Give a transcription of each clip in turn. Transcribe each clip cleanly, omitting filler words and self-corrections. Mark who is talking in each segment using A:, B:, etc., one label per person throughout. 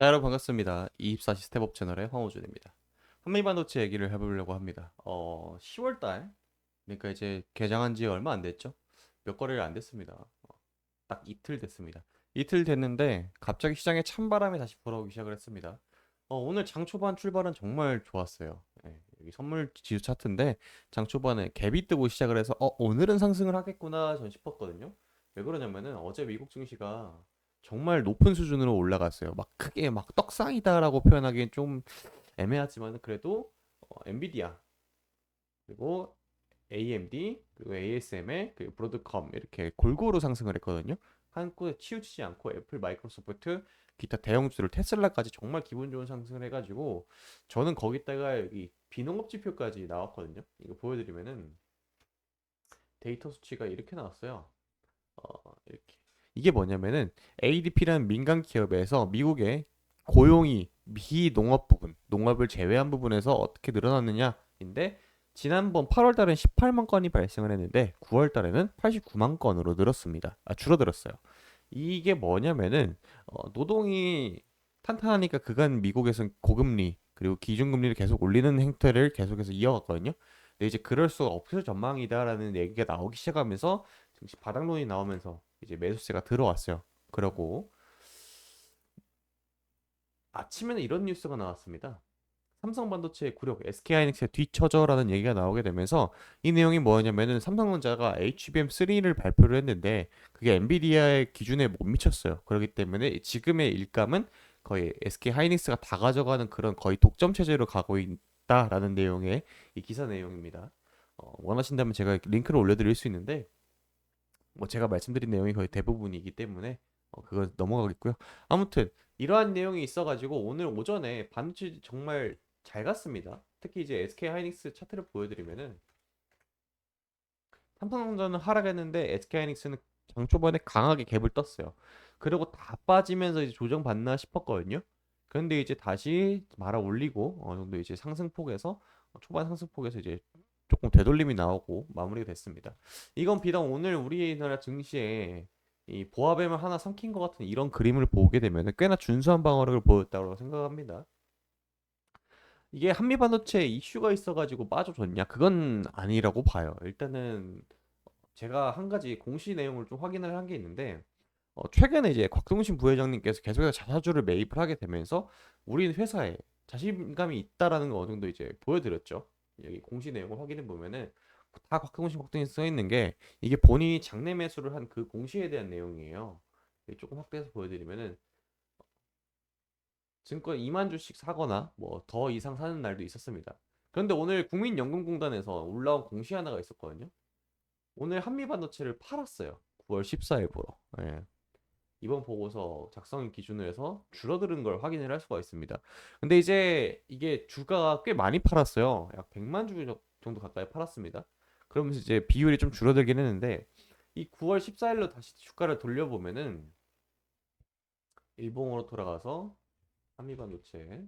A: 자, 여러분 반갑습니다. 24시 스텝업 채널의 황호준입니다. 한미반도체 얘기를 해보려고 합니다. 10월 달, 그러니까 이제 개장한 지 얼마 안 됐죠? 몇 거래일 안 됐습니다. 딱 이틀 됐습니다. 이틀 됐는데 갑자기 시장에 찬바람이 다시 불어오기 시작을 했습니다. 오늘 장 초반 출발은 정말 좋았어요. 예, 여기 선물 지수 차트인데 장 초반에 갭이 뜨고 시작을 해서 오늘은 상승을 하겠구나 전 싶었거든요. 왜 그러냐면은 어제 미국 증시가 정말 높은 수준으로 올라갔어요. 막 크게 막 떡상이다라고 표현하기엔 좀 애매하지만 그래도 엔비디아 그리고 AMD 그리고 ASML 그리고 브로드컴 이렇게 골고루 상승을 했거든요. 한 곳에 치우치지 않고 애플, 마이크로소프트, 기타 대형주들 테슬라까지 정말 기분 좋은 상승을 해가지고 저는 거기다가 여기 비농업 지표까지 나왔거든요. 이거 보여드리면은 데이터 수치가 이렇게 나왔어요. 이렇게 이게 뭐냐면은 ADP라는 민간 기업에서 미국의 고용이 비농업 부분, 농업을 제외한 부분에서 어떻게 늘어났느냐인데 지난번 8월 달엔 18만 건이 발생을 했는데 9월 달에는 89만 건으로 늘었습니다. 줄어들었어요. 이게 뭐냐면은 노동이 탄탄하니까 그간 미국에서는 고금리 그리고 기준금리를 계속 올리는 행태를 계속해서 이어갔거든요. 근데 이제 그럴 수 없을 전망이다라는 얘기가 나오기 시작하면서 증시 바닥론이 나오면서 이제 매수세가 들어왔어요. 그러고 아침에는 이런 뉴스가 나왔습니다. 삼성반도체의 굴욕, SK하이닉스에 뒤처져라는 얘기가 나오게 되면서 이 내용이 뭐냐면은 삼성전자가 HBM3를 발표를 했는데 그게 엔비디아의 기준에 못 미쳤어요. 그렇기 때문에 지금의 일감은 거의 SK하이닉스가 다 가져가는 그런 거의 독점 체제로 가고 있다라는 내용의 이 기사 내용입니다. 원하신다면 제가 링크를 올려드릴 수 있는데 뭐 제가 말씀드린 내용이 거의 대부분이기 때문에 그거 넘어가겠고요. 아무튼 이러한 내용이 있어가지고 오늘 오전에 반도체 정말 잘 갔습니다. 특히 이제 SK 하이닉스 차트를 보여드리면은 삼성전자는 하락했는데 SK 하이닉스는 장 초반에 강하게 갭을 떴어요. 그리고 다 빠지면서 이제 조정받나 싶었거든요. 그런데 이제 다시 말아 올리고 어느 정도 이제 상승폭에서 초반 상승폭에서 이제 조금 되돌림이 나오고 마무리가 됐습니다. 이건 비단 오늘 우리나라 증시에 이 보합뱀을 하나 삼킨 것 같은 이런 그림을 보게 되면 꽤나 준수한 방어력을 보였다고 생각합니다. 이게 한미 반도체 이슈가 있어가지고 빠져줬냐? 그건 아니라고 봐요. 일단은 제가 한 가지 공시 내용을 좀 확인을 한 게 있는데 최근에 이제 곽동신 부회장님께서 계속해서 자사주를 매입을 하게 되면서 우리 회사에 자신감이 있다라는 거 어느 정도 이제 보여드렸죠. 여기 공시 내용을 확인해 보면은 다 곽동신 써 있는 게 이게 본인이 장내 매수를 한 그 공시에 대한 내용이에요. 조금 확대해서 보여드리면은 증권 2만 주씩 사거나 뭐 더 이상 사는 날도 있었습니다. 그런데 오늘 국민연금공단에서 올라온 공시 하나가 있었거든요. 오늘 한미반도체를 팔았어요. 9월 14일부로. 예. 이번 보고서 작성 기준으로 해서 줄어드는 걸 확인을 할 수가 있습니다. 근데 이제 이게 주가가 꽤 많이 팔았어요. 약 100만 주 정도 가까이 팔았습니다. 그러면서 이제 비율이 좀 줄어들긴 했는데 이 9월 14일로 다시 주가를 돌려보면은 일봉으로 돌아가서 한미반도체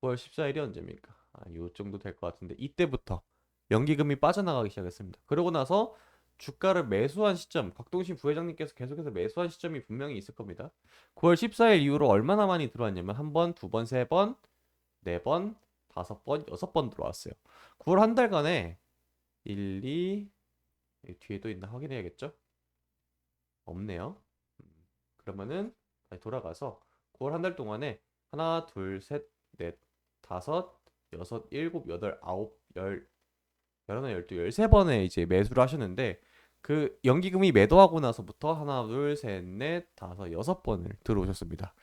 A: 9월 14일이 언제입니까? 요 정도 될 것 같은데 이때부터 연기금이 빠져나가기 시작했습니다. 그러고 나서 주가를 매수한 시점, 곽동신 부회장님께서 계속해서 매수한 시점이 분명히 있을 겁니다. 9월 14일 이후로 얼마나 많이 들어왔냐면 한 번, 두 번, 세 번, 네 번, 다섯 번, 여섯 번 들어왔어요. 9월 한 달간에 1, 2, 뒤에도 있나 확인해야겠죠? 없네요. 그러면은 다시 돌아가서 9월 한 달 동안에 하나, 둘, 셋, 넷, 다섯, 여섯, 일곱, 여덟, 아홉, 열, 열하나, 열두, 열세 번에 이제 매수를 하셨는데 그 연기금이 매도하고 나서부터 하나, 둘, 셋, 넷, 다섯, 여섯 번을 들어오셨습니다.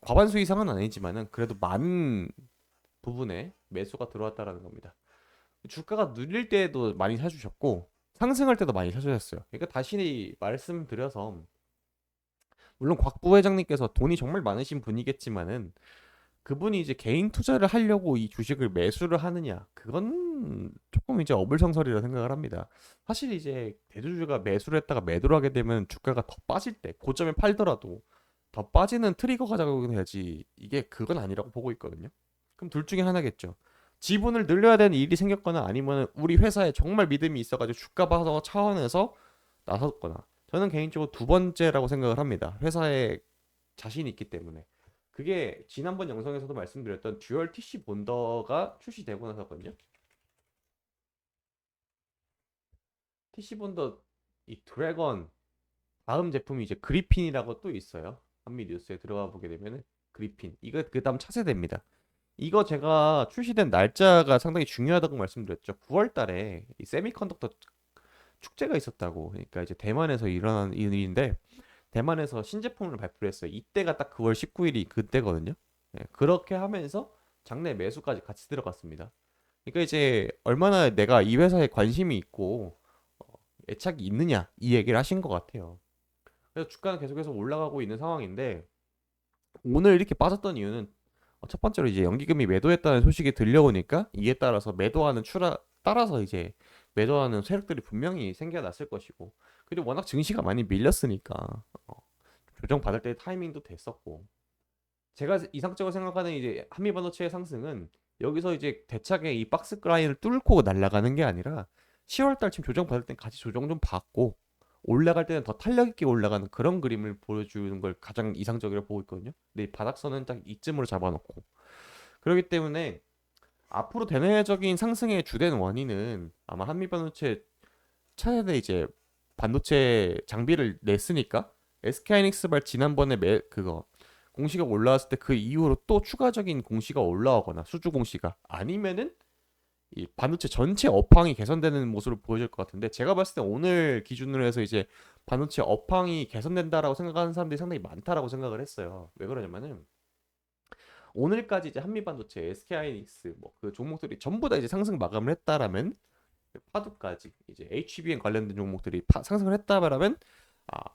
A: 과반수 이상은 아니지만은 그래도 많은 부분에 매수가 들어왔다라는 겁니다. 주가가 눌릴 때도 많이 사주셨고 상승할 때도 많이 사주셨어요. 그러니까 다시 말씀드려서 물론 곽 부회장님께서 돈이 정말 많으신 분이겠지만은 그분이 이제 개인 투자를 하려고 이 주식을 매수를 하느냐 그건 조금 이제 어불성설이라 생각을 합니다. 사실 이제 대주주가 매수를 했다가 매도를 하게 되면 주가가 더 빠질 때 고점에 팔더라도 더 빠지는 트리거가 작용해야지 이게 그건 아니라고 보고 있거든요. 그럼 둘 중에 하나겠죠. 지분을 늘려야 되는 일이 생겼거나 아니면 우리 회사에 정말 믿음이 있어가지고 주가 방어 차원에서 나섰거나 저는 개인적으로 두 번째라고 생각을 합니다. 회사에 자신이 있기 때문에. 그게 지난번 영상에서도 말씀드렸던 듀얼 TC 본더가 출시되고 나서거든요. TC 본더 이 드래곤 다음 제품이 이제 그리핀이라고 또 있어요. 한미 뉴스에 들어가 보게 되면은 그리핀 이거 그다음 차세대입니다. 이거 제가 출시된 날짜가 상당히 중요하다고 말씀드렸죠. 9월 달에 이 세미컨덕터 축제가 있었다고. 그러니까 이제 대만에서 일어난 일인데 대만에서 신제품을 발표를 했어요. 이때가 딱 9월 19일이 그때거든요. 예, 그렇게 하면서 장내 매수까지 같이 들어갔습니다. 그러니까 이제 얼마나 내가 이 회사에 관심이 있고 어, 애착이 있느냐 이 얘기를 하신 것 같아요. 그래서 주가는 계속해서 올라가고 있는 상황인데 오늘 이렇게 빠졌던 이유는 첫 번째로 이제 연기금이 매도했다는 소식이 들려오니까 이에 따라서 매도하는 추라 따라서 이제 매도하는 세력들이 분명히 생겨났을 것이고 그리고 워낙 증시가 많이 밀렸으니까 어, 조정 받을 때 타이밍도 됐었고 제가 이상적으로 생각하는 이제 한미반도체의 상승은 여기서 이제 대차게 이 박스 라인을 뚫고 날아가는 게 아니라 10월 달쯤 조정 받을 땐 같이 조정 좀 받고 올라갈 때는 더 탄력 있게 올라가는 그런 그림을 보여주는 걸 가장 이상적으로 보고 있거든요. 근데 이 바닥선은 딱 이쯤으로 잡아놓고 그렇기 때문에 앞으로 대내적인 상승의 주된 원인은 아마 한미반도체 차세대 이제 반도체 장비를 냈으니까 SK하이닉스발 지난번에 그거 공시가 올라왔을 때 그 이후로 또 추가적인 공시가 올라오거나 수주 공시가 아니면은 이 반도체 전체 업황이 개선되는 모습을 보여줄 것 같은데 제가 봤을 때 오늘 기준으로 해서 이제 반도체 업황이 개선된다라고 생각하는 사람들이 상당히 많다라고 생각을 했어요. 왜 그러냐면은 오늘까지 이제 한미반도체, SK하이닉스 뭐 그 종목들이 전부 다 이제 상승 마감을 했다라면 파도까지 이제 HBM 관련된 종목들이 상승을 했다라면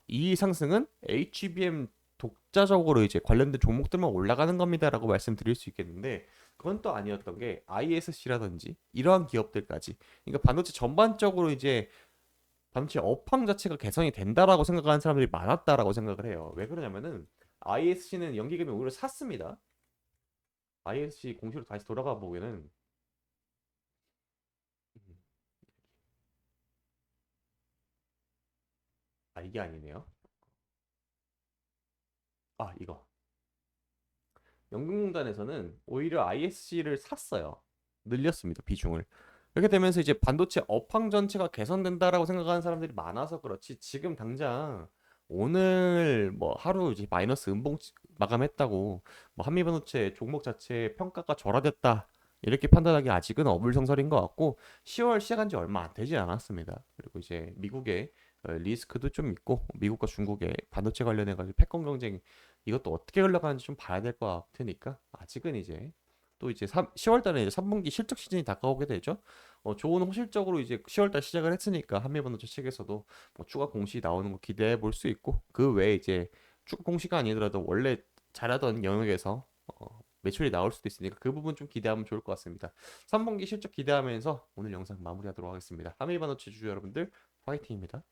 A: 이 상승은 HBM 독자적으로 이제 관련된 종목들만 올라가는 겁니다라고 말씀드릴 수 있겠는데 그건 또 아니었던 게 ISC라든지 이러한 기업들까지 그러니까 반도체 전반적으로 이제 반도체 업황 자체가 개선이 된다라고 생각하는 사람들이 많았다라고 생각을 해요. 왜 그러냐면은 ISC는 연기금이 오히려 샀습니다. ISC 공시로 다시 돌아가 보면은 이게 아니네요. 이거 연금공단에서는 오히려 ISC를 샀어요. 늘렸습니다, 비중을. 이렇게 되면서 이제 반도체 업황 전체가 개선된다라고 생각하는 사람들이 많아서 그렇지 지금 당장 오늘 뭐 하루 이제 마이너스 음봉 마감했다고 뭐 한미반도체 종목 자체 평가가 절하됐다 이렇게 판단하기 아직은 어불성설인 것 같고 10월 시작한 지 얼마 안 되지 않았습니다. 그리고 이제 미국의 리스크도 좀 있고 미국과 중국의 반도체 관련해 가지고 패권 경쟁 이것도 어떻게 흘러가는지 좀 봐야 될 것 같으니까 아직은 이제 또 이제 10월 달에 이제 3분기 실적 시즌이 다가오게 되죠. 좋은 호실적으로 이제 10월 달 시작을 했으니까 한미반도체 측에서도 뭐 추가 공시 나오는 거 기대해 볼 수 있고 그 외에 이제 추가 공시가 아니더라도 원래 잘하던 영역에서 매출이 나올 수도 있으니까 그 부분 좀 기대하면 좋을 것 같습니다. 3분기 실적 기대하면서 오늘 영상 마무리하도록 하겠습니다. 한미반도체 주주 여러분들 화이팅입니다.